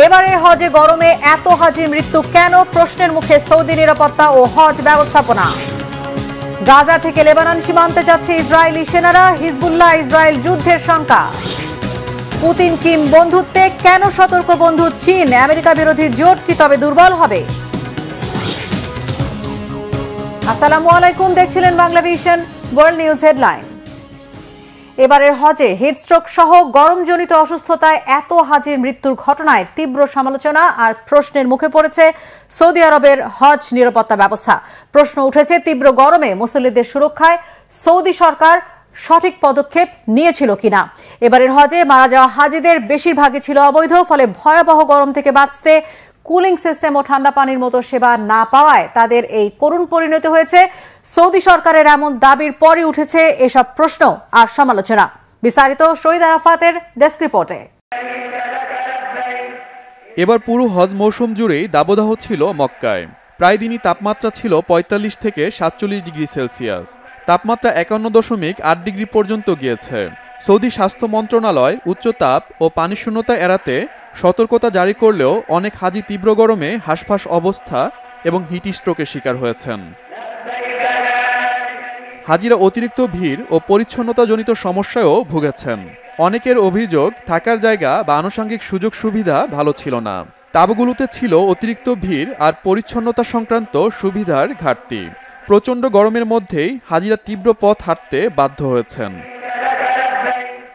এবারে হজে গরমে এত হাজির মৃত্যু কেন? প্রশ্নের মুখে সৌদি নিরাপত্তা ও হজ ব্যবস্থাপনা। গাজা থেকে লেবানন সীমান্তে যাচ্ছে ইসরায়েলি সেনারা, হিজবুল্লাহ ইসরায়েল যুদ্ধের শঙ্কা। পুতিন কিম বন্ধুত্বে কেন সতর্ক বন্ধু চীন? আমেরিকা বিরোধী জোট কি তবে দুর্বল হবে? আসসালামু আলাইকুম, দেখছিলেন বাংলাভিশন ওয়ার্ল্ড নিউজ হেডলাইন। এবারের হজে হিটস্ট্রোক সহ গরমজনিত অসুস্থতায় এত হাজির মৃত্যুর ঘটনায় তীব্র সমালোচনা আর প্রশ্নের মুখে পড়েছে সৌদি আরবের হজ নিরাপত্তা ব্যবস্থা। প্রশ্ন উঠেছে, তীব্র গরমে মুসল্লিদের সুরক্ষায় সৌদি সরকার সঠিক পদক্ষেপ নিয়েছিল কিনা। এবারের হজে মারা যাওয়া হাজিদের বেশিরভাগই ছিল অবৈধ, ফলে ভয়াবহ গরম থেকে বাঁচতে কুলিং সিস্টেম ও ঠান্ডা পানির মতো সেবা না পাওয়ায় তাদের এই করুণ পরিণতি হয়েছে। সৌদি সরকারের এমন দাবির পরই উঠেছে এসব প্রশ্ন আর সমালোচনা। বিস্তারিত শহীদ আরাফাতের ডেস্ক রিপোর্টে। এবার পুরো হজ মৌসুম জুড়েই দাবদাহ ছিল মক্কায়। প্রায় দিনই তাপমাত্রা ছিল ৪৫ থেকে ৪৭ ডিগ্রি সেলসিয়াস। তাপমাত্রা ৫১.৮ ডিগ্রি পর্যন্ত গিয়েছে। সৌদি স্বাস্থ্য মন্ত্রণালয় উচ্চতাপ ও পানিশূন্যতা এড়াতে সতর্কতা জারি করলেও অনেক হাজি তীব্র গরমে হাঁসফাঁস অবস্থা এবং হিটস্ট্রোকের শিকার হয়েছেন। হাজিরা অতিরিক্ত ভিড় ও পরিচ্ছন্নতাজনিত সমস্যায়ও ভুগেছেন। অনেকের অভিযোগ, থাকার জায়গা বা আনুষঙ্গিক সুযোগ সুবিধা ভালো ছিল না। তাঁবুগুলোতে ছিল অতিরিক্ত ভিড় আর পরিচ্ছন্নতা সংক্রান্ত সুবিধার ঘাটতি। প্রচণ্ড গরমের মধ্যেই হাজিরা তীব্র পথ হাঁটতে বাধ্য হয়েছেন।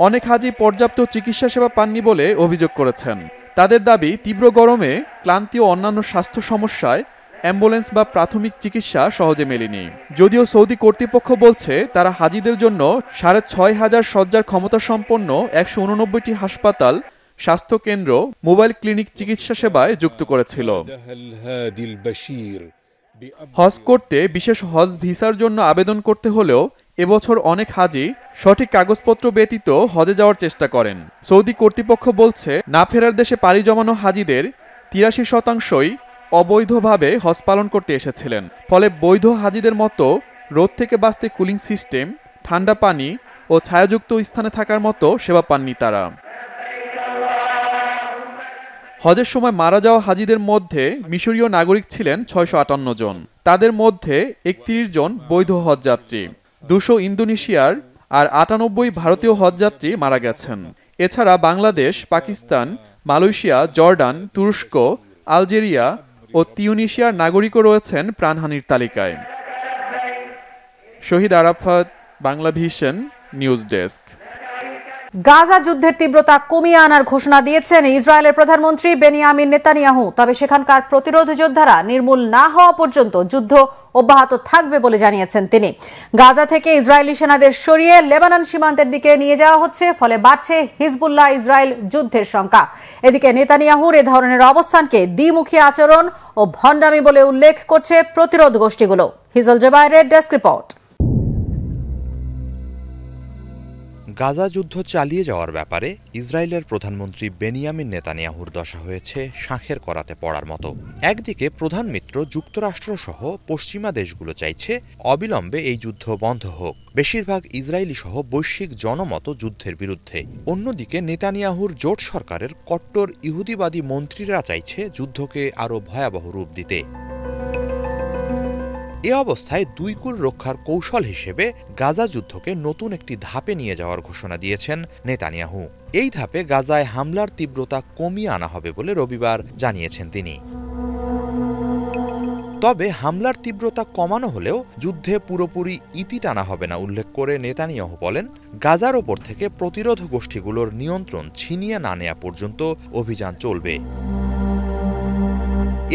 অনেক হাজি পর্যাপ্ত চিকিৎসা সেবা পাননি বলে অভিযোগ করেছেন। তাদের দাবি, তীব্র গরমে ক্লান্তি ও অন্যান্য স্বাস্থ্য সমস্যায় অ্যাম্বুলেন্স বা প্রাথমিক চিকিৎসা সহজে মেলেনি। যদিও সৌদি কর্তৃপক্ষ বলছে তারা হাজিদের জন্য ৬,৫০০ শয্যার ক্ষমতাসম্পন্ন ১৮৯টি হাসপাতাল, স্বাস্থ্যকেন্দ্র, মোবাইল ক্লিনিক চিকিৎসা সেবায় যুক্ত করেছিল। হজ করতে বিশেষ হজ ভিসার জন্য আবেদন করতে হলেও এবছর অনেক হাজি সঠিক কাগজপত্র ব্যতীত হজে যাওয়ার চেষ্টা করেন। সৌদি কর্তৃপক্ষ বলছে, না ফেরার দেশে পাড়ি জমানো হাজিদের ৮৩% অবৈধভাবে হজ পালন করতে এসেছিলেন। ফলে বৈধ হাজিদের মতো রোদ থেকে বাঁচতে কুলিং সিস্টেম, ঠান্ডা পানি ও ছায়াযুক্ত স্থানে থাকার মতো সেবা পাননি তারা। হজের সময় মারা যাওয়া হাজিদের মধ্যে মিশরীয় নাগরিক ছিলেন ৬৫৮ জন। তাদের মধ্যে ৩১ জন বৈধ হজযাত্রী, ২০০ ইন্দোনেশিয়ার আর ৯৮ ভারতীয় হজযাত্রী মারা গেছেন। এছাড়া বাংলাদেশ, পাকিস্তান, মালয়েশিয়া, জর্ডান, তুরস্ক, আলজেরিয়া ও তিউনিশিয়ার নাগরিকও রয়েছেন প্রাণহানির তালিকায়। শহীদ আরাফাত, বাংলাভিশন নিউজ ডেস্ক। গাজা যুদ্ধের তীব্রতা কমিয়ে আনার ঘোষণা দিয়েছেন ইসরায়েলের প্রধানমন্ত্রী বেনিয়ামিন নেতানিয়াহু। তবে সেখানকার প্রতিরোধ যোদ্ধারা নির্মূল না হওয়া পর্যন্ত যুদ্ধ অব্যাহত থাকবে বলে জানিয়েছেন তিনি। গাজা থেকে ইসরায়েলি সেনাদের সরিয়ে লেবানন সীমান্তের দিকে নিয়ে যাওয়া হচ্ছে, ফলে বাড়ছে হিজবুল্লাহ ইসরায়েল যুদ্ধের শঙ্কা। এদিকে নেতানিয়াহুর এ ধরনের অবস্থানকে দ্বিমুখী আচরণ ও ভণ্ডামি বলে উল্লেখ করছে প্রতিরোধ গোষ্ঠীগুলো। হিজল জবাইরের ডেস্ক রিপোর্ট। গাজা যুদ্ধ চালিয়ে যাওয়ার ব্যাপারে ইসরায়েলের প্রধানমন্ত্রী বেনিয়ামিন নেতানিয়াহুর দশা হয়েছে শাঁখের করাতে পড়ার মতো। একদিকে প্রধান মিত্র যুক্তরাষ্ট্রসহ পশ্চিমা দেশগুলো চাইছে অবিলম্বে এই যুদ্ধ বন্ধ হোক। বেশিরভাগ ইসরায়েলি সহ বৈশ্বিক জনমত যুদ্ধের বিরুদ্ধে। অন্যদিকে নেতানিয়াহুর জোট সরকারের কট্টর ইহুদিবাদী মন্ত্রীরা চাইছে যুদ্ধকে আরও ভয়াবহ রূপ দিতে। এ অবস্থায় দুই কুল রক্ষার কৌশল হিসেবে গাজা যুদ্ধকে নতুন একটি ধাপে নিয়ে যাওয়ার ঘোষণা দিয়েছেন নেতানিয়াহু। এই ধাপে গাজায় হামলার তীব্রতা কমিয়ে আনা হবে বলে রবিবার জানিয়েছেন তিনি। তবে হামলার তীব্রতা কমানো হলেও যুদ্ধে পুরোপুরি ইতি টানা হবে না উল্লেখ করে নেতানিয়াহু বলেন, গাজার ওপর থেকে প্রতিরোধ গোষ্ঠীগুলোর নিয়ন্ত্রণ ছিনিয়ে না নেওয়া পর্যন্ত অভিযান চলবে।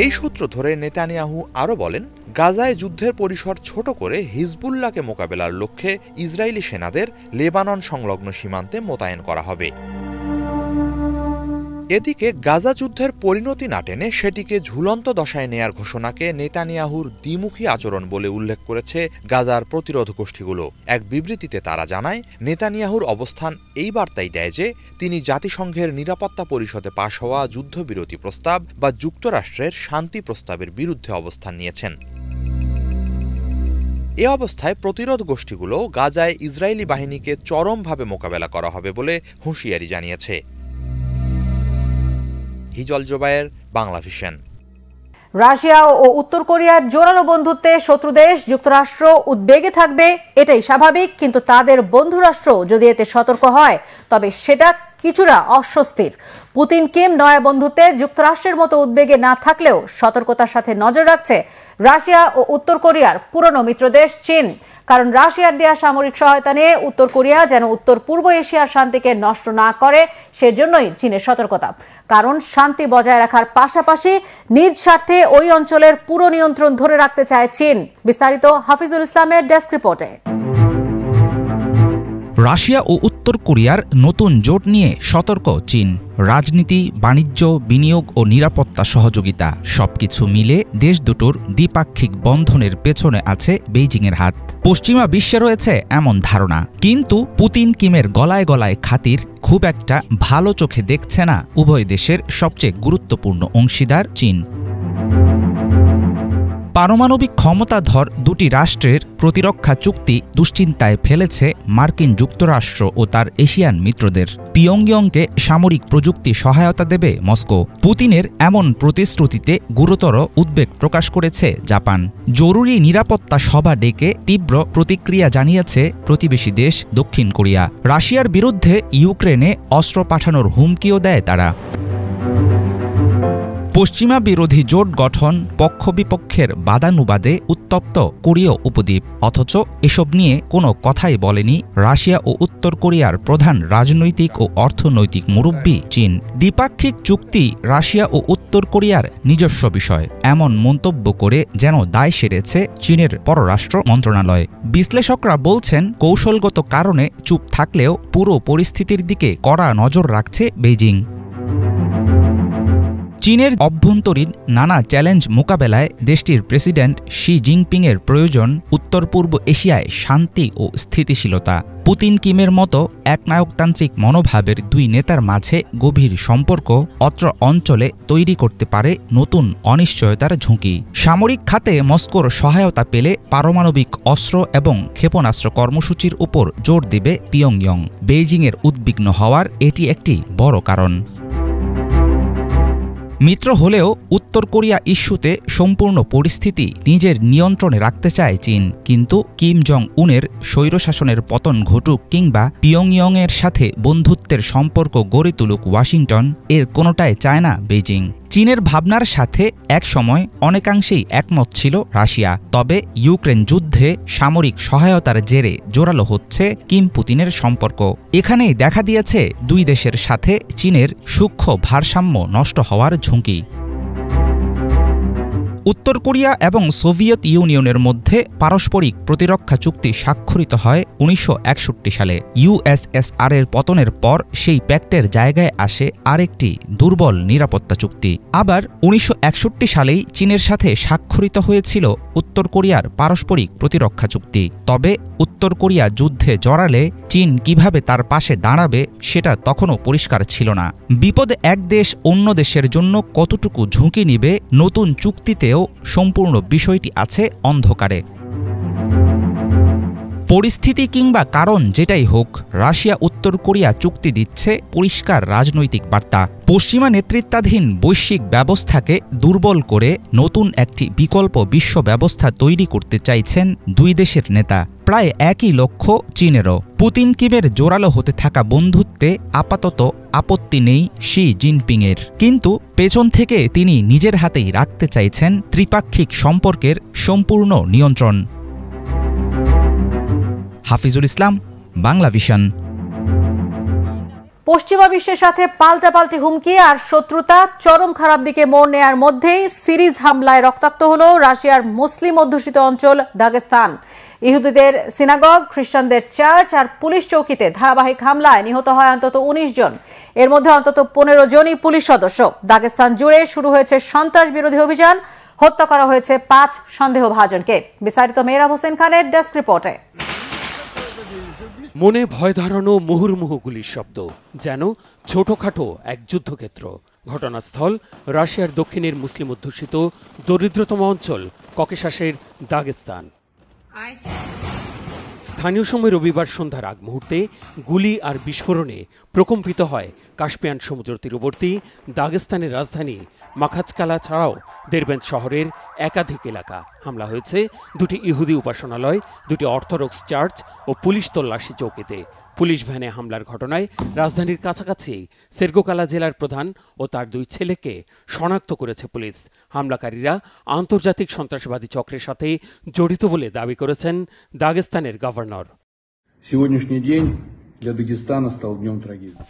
এই সূত্র ধরে নেতানিয়াহু আরও বলেন, গাজায় যুদ্ধের পরিসর ছোট করে হিজবুল্লাহকে মোকাবেলার লক্ষ্যে ইসরায়েলি সেনাদের লেবানন সংলগ্ন সীমান্তে মোতায়েন করা হবে। এদিকে গাজা যুদ্ধের পরিণতি না টেনে সেটিকে ঝুলন্ত দশায় নেয়ার ঘোষণাকে নেতানিয়াহুর দ্বিমুখী আচরণ বলে উল্লেখ করেছে গাজার প্রতিরোধ গোষ্ঠীগুলো। এক বিবৃতিতে তারা জানায়, নেতানিয়াহুর অবস্থান এই বার্তাই দেয় যে তিনি জাতিসংঘের নিরাপত্তা পরিষদে পাশ হওয়া যুদ্ধবিরতি প্রস্তাব বা যুক্তরাষ্ট্রের শান্তি প্রস্তাবের বিরুদ্ধে অবস্থান নিয়েছেন। এ অবস্থায় প্রতিরোধ গোষ্ঠীগুলো গাজায় ইসরায়েলি বাহিনীকে চরমভাবে মোকাবেলা করা হবে বলে হুঁশিয়ারি জানিয়েছে। হিজল জোবায়ের, বাংলা ভিশন। রাশিয়া ও উত্তর কোরিয়ার জোরালো বন্ধুত্বে শত্রু দেশ যুক্তরাষ্ট্র উদ্বেগে থাকবে, এটাই স্বাভাবিক। কিন্তু তাদের বন্ধু রাষ্ট্র যদি এতে সতর্ক হয় তবে সেটা কিছুটা অস্বস্তির। পুতিন কিম নয়া বন্ধুত্বে যুক্তরাষ্ট্রের মতো উদ্বেগে না থাকলেও সতর্কতার সাথে নজর রাখছে রাশিয়া ও উত্তর কোরিয়ার পুরনো মিত্রদেশ চীন। কারণ রাশিয়ার দেয়া সামরিক সহায়তা নিয়ে উত্তর কোরিয়া যেন উত্তর পূর্ব এশিয়ার শান্তিকে নষ্ট না করে, সেজন্যই চীনের সতর্কতা। কারণ শান্তি বজায় রাখার পাশাপাশি নিজ স্বার্থে ওই অঞ্চলের পুরো নিয়ন্ত্রণ ধরে রাখতে চায় চীন। বিস্তারিত হাফিজুল ইসলামের ডেস্ক রিপোর্টে। রাশিয়া ও উত্তর কোরিয়ার নতুন জোট নিয়ে সতর্ক চীন। রাজনীতি, বাণিজ্য, বিনিয়োগ ও নিরাপত্তা সহযোগিতা সবকিছু মিলে দেশ দুটোর দ্বিপাক্ষিক বন্ধনের পেছনে আছে বেইজিংয়ের হাত। পশ্চিমা বিশ্বে রয়েছে এমন ধারণা, কিন্তু পুতিন কিমের গলায় গলায় খাতির খুব একটা ভালো চোখে দেখছে না উভয় দেশের সবচেয়ে গুরুত্বপূর্ণ অংশীদার চীন। পারমাণবিক ক্ষমতাধর দুটি রাষ্ট্রের প্রতিরক্ষা চুক্তি দুশ্চিন্তায় ফেলেছে মার্কিন যুক্তরাষ্ট্র ও তার এশিয়ান মিত্রদের। পিয়ংইয়ংকে সামরিক প্রযুক্তি সহায়তা দেবে মস্কো। পুতিনের এমন প্রতিশ্রুতিতে গুরুতর উদ্বেগ প্রকাশ করেছে জাপান। জরুরি নিরাপত্তা সভা ডেকে তীব্র প্রতিক্রিয়া জানিয়েছে প্রতিবেশী দেশ দক্ষিণ কোরিয়া। রাশিয়ার বিরুদ্ধে ইউক্রেনে অস্ত্র পাঠানোর হুমকিও দেয় তারা। পশ্চিমা বিরোধী জোট গঠন, পক্ষ বিপক্ষের বাদানুবাদে উত্তপ্ত কোরীয় উপদ্বীপ। অথচ এসব নিয়ে কোনো কথাই বলেনি রাশিয়া ও উত্তর কোরিয়ার প্রধান রাজনৈতিক ও অর্থনৈতিক মুরব্বি চীন। দ্বিপাক্ষিক চুক্তি রাশিয়া ও উত্তর কোরিয়ার নিজস্ব বিষয়, এমন মন্তব্য করে যেন দায় সেরেছে চীনের পররাষ্ট্র মন্ত্রণালয়। বিশ্লেষকরা বলছেন, কৌশলগত কারণে চুপ থাকলেও পুরো পরিস্থিতির দিকে কড়া নজর রাখছে বেইজিং। চীনের অভ্যন্তরীণ নানা চ্যালেঞ্জ মোকাবেলায় দেশটির প্রেসিডেন্ট শি জিনপিংয়ের প্রয়োজন উত্তর পূর্ব এশিয়ায় শান্তি ও স্থিতিশীলতা। পুতিন কিমের মতো একনায়কতান্ত্রিক মনোভাবের দুই নেতার মাঝে গভীর সম্পর্ক অত্র অঞ্চলে তৈরি করতে পারে নতুন অনিশ্চয়তার ঝুঁকি। সামরিক খাতে মস্কোর সহায়তা পেলে পারমাণবিক অস্ত্র এবং ক্ষেপণাস্ত্র কর্মসূচির উপর জোর দেবে পিয়ংইয়ং। বেইজিংয়ের উদ্বিগ্ন হওয়ার এটি একটি বড় কারণ। মিত্র হলেও উত্তর কোরিয়া ইস্যুতে সম্পূর্ণ পরিস্থিতি নিজের নিয়ন্ত্রণে রাখতে চায় চীন। কিন্তু কিম জং উনের স্বৈরশাসনের পতন ঘটুক কিংবা পিয়ংইয়ংয়ের সাথে বন্ধুত্বের সম্পর্ক গড়ে তুলুক ওয়াশিংটন, এর কোনোটাই চায় না বেইজিং। চীনের ভাবনার সাথে একসময় অনেকাংশেই একমত ছিল রাশিয়া। তবে ইউক্রেন যুদ্ধে সামরিক সহায়তার জেরে জোরালো হচ্ছে কিম পুতিনের সম্পর্ক। এখানেই দেখা দিয়েছে দুই দেশের সাথে চীনের সূক্ষ্ম ভারসাম্য নষ্ট হওয়ার ঝুঁকি। উত্তর কোরিয়া এবং সোভিয়েত ইউনিয়নের মধ্যে পারস্পরিক প্রতিরক্ষা চুক্তি স্বাক্ষরিত হয় 1961 সালে। ইউএসএসআর এর পতনের পর সেই প্যাক্টের জায়গায় আসে আরেকটি দুর্বল নিরাপত্তা চুক্তি। আবার 1961 সালেই চীনের সাথে স্বাক্ষরিত হয়েছিল উত্তর কোরিয়ার পারস্পরিক প্রতিরক্ষা চুক্তি। তবে উত্তর কোরিয়া যুদ্ধে জড়ালে চীন কিভাবে তার পাশে দাঁড়াবে সেটা তখনও পরিষ্কার ছিল না। বিপদে এক দেশ অন্য দেশের জন্য কতটুকু ঝুঁকি নিবে, নতুন চুক্তিতেও সম্পূর্ণ বিষয়টি আছে অন্ধকারে। পরিস্থিতি কিংবা কারণ যেটাই হোক, রাশিয়া উত্তর কোরিয়া চুক্তি দিচ্ছে পরিষ্কার রাজনৈতিক বার্তা। পশ্চিমা নেতৃত্বাধীন বৈশ্বিক ব্যবস্থাকে দুর্বল করে নতুন একটি বিকল্প বিশ্ব ব্যবস্থা তৈরি করতে চাইছেন দুই দেশের নেতা। প্রায় একই লক্ষ্য চীনেরও। পুতিন কিমের জোরালো হতে থাকা বন্ধুত্বে আপাতত আপত্তি নেই শি জিনপিংয়ের, কিন্তু পেছন থেকে তিনি নিজের হাতেই রাখতে চাইছেন ত্রিপাক্ষিক সম্পর্কের সম্পূর্ণ নিয়ন্ত্রণ। হাফিজুল ইসলাম, বাংলা ভিশন। পশ্চিমা বিশ্বের সাথে পাল্টাপাল্টি হুমকি আর শত্রুতা চরম খারাপ দিকে মোড় নেয়ার মধ্যেই সিরিজ হামলায় রক্তাক্ত হল রাশিয়ার মুসলিম অধ্যুষিত অঞ্চল দাগেস্তান। ইহুদিদের সিনাগগ, খ্রিস্টানদের চার্চ আর পুলিশ চৌকিতে ধারাবাহিক হামলায় নিহত হয় অন্তত 19 জন। এর মধ্যে অন্তত 15 জনই পুলিশ সদস্য। দাগেস্তান জুড়ে শুরু হয়েছে সন্ত্রাস বিরোধী অভিযান। হত্যা করা হয়েছে 5 সন্দেহভাজনকে। বিস্তারিত মেহরাব হোসেন খানের ডেস্ক রিপোর্টে। মনে ভয় ধরানো মুহুর্মুহু গুলির শব্দ, যেন ছোটখাটো এক যুদ্ধক্ষেত্র। ঘটনাস্থল রাশিয়ার দক্ষিণের মুসলিম অধ্যুষিত দরিদ্রতম অঞ্চল ককেশাসের দাগেস্তান। স্থানীয় সময় রবিবার সন্ধ্যার আগ মুহূর্তে গুলি আর বিস্ফোরণে প্রকম্পিত হয় কাস্পিয়ান সমুদ্র তীরবর্তী দাগেস্তানের রাজধানী মাখাচকালা ছাড়াও দেরবেন্দ শহরের একাধিক এলাকা। হামলা হয়েছে দুটি ইহুদি উপাসনালয়, দুটি অর্থোডক্স চার্চ ও পুলিশ তল্লাশি চৌকিতে। পুলিশ ভ্যানে হামলার ঘটনায় রাজধানীর কাছাকাছি সেরগোকালা জেলার প্রধান ও তার দুই ছেলেকে শনাক্ত করেছে পুলিশ। হামলাকারীরা আন্তর্জাতিক সন্ত্রাসবাদী চক্রের সাথে জড়িত বলে দাবি করেছেন দাগেস্তানের গভর্নর।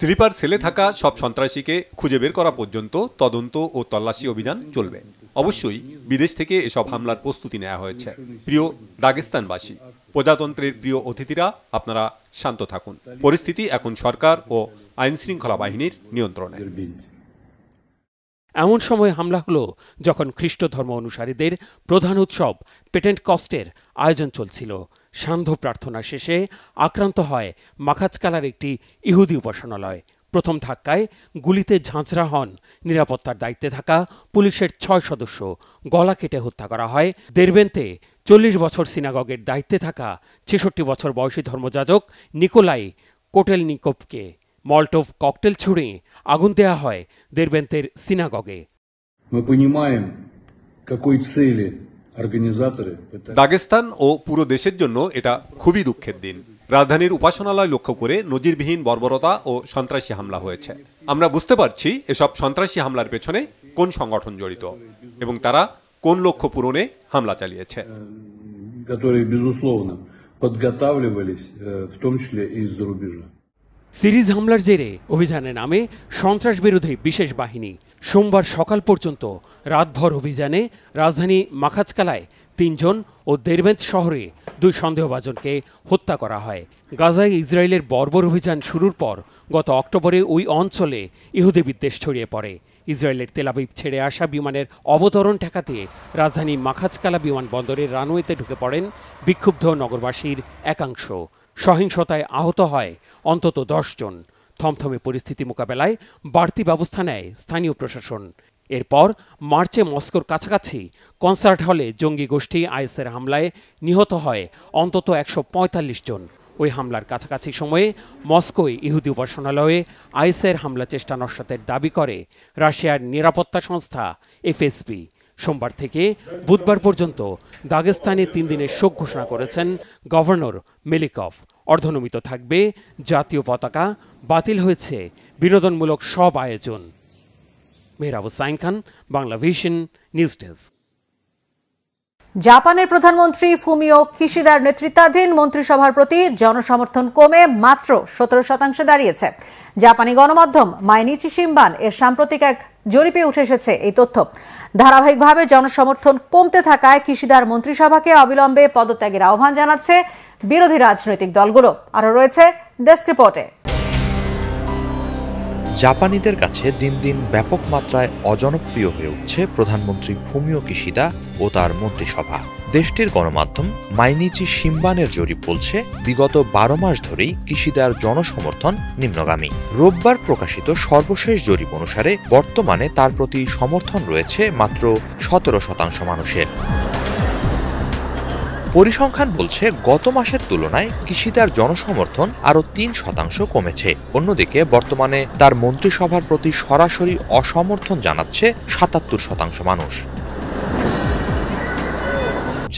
স্লিপার সেলে থাকা সব সন্ত্রাসীকে খুঁজে বের করা পর্যন্ত তদন্ত ও তল্লাশি অভিযান চলবে। অবশ্যই বিদেশ থেকে এসব হামলার প্রস্তুতি নেওয়া হয়েছে। প্রিয় দাগেস্তানবাসী, প্রজাতন্ত্রের প্রিয় অতিথিরা, আপনারা শান্ত থাকুন। পরিস্থিতি এখন সরকার ও আইন শৃঙ্খলা বাহিনীর নিয়ন্ত্রণে। এমন সময় হামলা হলো যখন খ্রিস্ট ধর্ম অনুসারীদের প্রধান উৎসব পেটেন্টকস্টের আয়োজন চলছিল। সান্ধ্য প্রার্থনা শেষে আক্রান্ত হয় মাখাচকালার একটি ইহুদি উপাসনালয়। প্রথম ধাক্কায় গুলিতে ঝাঁঝরা হন নিরাপত্তার দায়িত্বে থাকা পুলিশের 6 সদস্য। গলা কেটে হত্যা করা হয় দেরবেন্তে 40 বছর সিনাগগের দায়িত্বে থাকা 66 বছর বয়সী ধর্মযাজক নিকোলাই কোটেলনিকোভকে। মলটোভ ককটেল ছুড়ে আগুন দেয়া হয় দেরবেন্তের সিনাগগে। দাগেস্তান ও পুরো দেশের জন্য এটা খুবই দুঃখের দিন। রাজধানীর উপাসনালয় লক্ষ্য করে নজিরবিহীন বর্বরতা ও সন্ত্রাসী হামলা হয়েছে। আমরা বুঝতে পারছি এসব সন্ত্রাসী হামলার পেছনে কোন সংগঠন জড়িত এবং তারা কোন লক্ষ্য পূরণে হামলা চালিয়েছে। সিরিজ হামলার জেরে অভিযানের নামে সন্ত্রাস বিরোধী বিশেষ বাহিনী সোমবার সকাল পর্যন্ত রাতভর অভিযানে রাজধানী মাখাচকালায় 3 জন ও দেরবেন্দ শহরে 2 সন্দেহভাজনকে হত্যা করা হয়। গাজায় ইসরায়েলের বর্বর অভিযান শুরুর পর গত অক্টোবরে ওই অঞ্চলে ইহুদি বিদ্বেষ ছড়িয়ে পড়ে। ইসরায়েলের তেল আবিব ছেড়ে আসা বিমানের অবতরণ ঠেকাতে রাজধানী মাখাচকালা বিমানবন্দরের রানওয়েতে ঢুকে পড়েন বিক্ষুব্ধ নগরবাসীর একাংশ। সহিংসতায় আহত হয় অন্তত 10 জন। থমথমে পরিস্থিতি মোকাবেলায় বাড়তি ব্যবস্থা নেয় স্থানীয় প্রশাসন। এরপর মার্চে মস্কোর কাছাকাছি কনসার্ট হলে জঙ্গি গোষ্ঠী আইএসের হামলায় নিহত হয় অন্তত 145 জন। ওই হামলার কাছাকাছি সময়ে মস্কোয় ইহুদি উপাসনালয়ে আইএসের হামলা চেষ্টা নস্যাতের দাবি করে রাশিয়ার নিরাপত্তা সংস্থা এফএসবি। সোমবার থেকে বুধবার পর্যন্ত দাগেস্তানে 3 দিনের শোক ঘোষণা করেছেন গভর্নর মেলিকভ। অর্ধনমিত থাকবে জাতীয় পতাকা, বাতিল হয়েছে বিনোদনমূলক সব আয়োজন। Mehrab Hussain Khan, Bangla vision, news desk. জাপানের প্রধানমন্ত্রী ফুমিও কিশিদার নেতৃত্বাধীন মন্ত্রিসভার প্রতি জনসমর্থন কমে মাত্র 17% দাঁড়িয়েছে। জাপানি গণমাধ্যম মাইনিচি শিম্বান এর সাম্প্রতিক এক জরিপে উঠে এসেছে এই তথ্য। ধারাবাহিকভাবে জনসমর্থন কমতে থাকায় কিশিদার মন্ত্রিসভাকে অবিলম্বে পদত্যাগের আহ্বান জানাচ্ছে বিরোধী রাজনৈতিক দলগুলো। আরও রয়েছে ডেস্ক রিপোর্টে। জাপানিদের কাছে দিন দিন ব্যাপক মাত্রায় অজনপ্রিয় হয়ে উঠছে প্রধানমন্ত্রী ফুমিও কিশিদা ও তার মন্ত্রিসভা। দেশটির গণমাধ্যম মাইনিচি শিম্বানের জরিপ বলছে বিগত 12 মাস ধরেই কিশিদার জনসমর্থন নিম্নগামী। রোববার প্রকাশিত সর্বশেষ জরিপ অনুসারে বর্তমানে তার প্রতি সমর্থন রয়েছে মাত্র 17% মানুষের। পরিসংখ্যান বলছে গত মাসের তুলনায় কিশিদার জনসমর্থন আরও 3% কমেছে। অন্যদিকে বর্তমানে তার মন্ত্রিসভার প্রতি সরাসরি অসমর্থন জানাচ্ছে 77% মানুষ।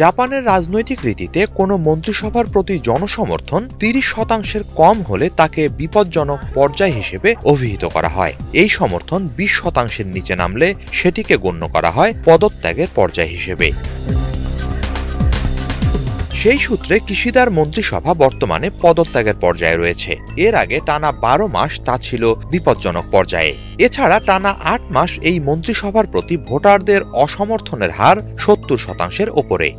জাপানের রাজনৈতিক রীতিতে কোনো মন্ত্রিসভার প্রতি জনসমর্থন 30% কম হলে তাকে বিপজ্জনক পর্যায় হিসেবে অভিহিত করা হয়। এই সমর্থন 20% নিচে নামলে সেটিকে গণ্য করা হয় পদত্যাগের পর্যায় হিসেবে। সেই সূত্রে কিশিদার মন্ত্রিসভা বর্তমানে পদত্যাগের পর্যায়ে রয়েছে। এর আগে টানা 12 মাস তা ছিল বিপজ্জনক পর্যায়ে। এছাড়া টানা 8 মাস এই মন্ত্রিসভার প্রতি ভোটারদের অসমর্থনের হার 70%-এর ওপরে।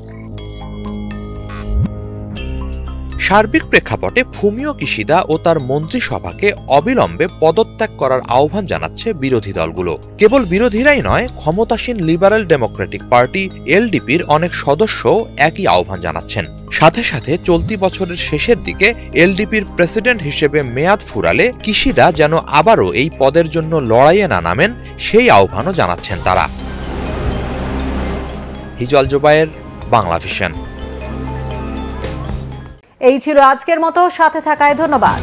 সার্বিক প্রেক্ষাপটে ফুমিও কিশিদা ও তার মন্ত্রিসভাকে অবিলম্বে পদত্যাগ করার আহ্বান জানাচ্ছে বিরোধী দলগুলো। কেবল বিরোধীরাই নয়, ক্ষমতাসীন লিবারেল ডেমোক্রেটিক পার্টি এলডিপির অনেক সদস্যও একই আহ্বান জানাচ্ছেন। সাথে সাথে চলতি বছরের শেষের দিকে এলডিপির প্রেসিডেন্ট হিসেবে মেয়াদ ফুরালে কিশিদা যেন আবারও এই পদের জন্য লড়াইয়ে না নামেন সেই আহ্বানও জানাচ্ছেন তারা। হিজল জোবায়ের, বাংলা ভিশন। এই ছিল আজকের মতো, সাথে থাকায় ধন্যবাদ।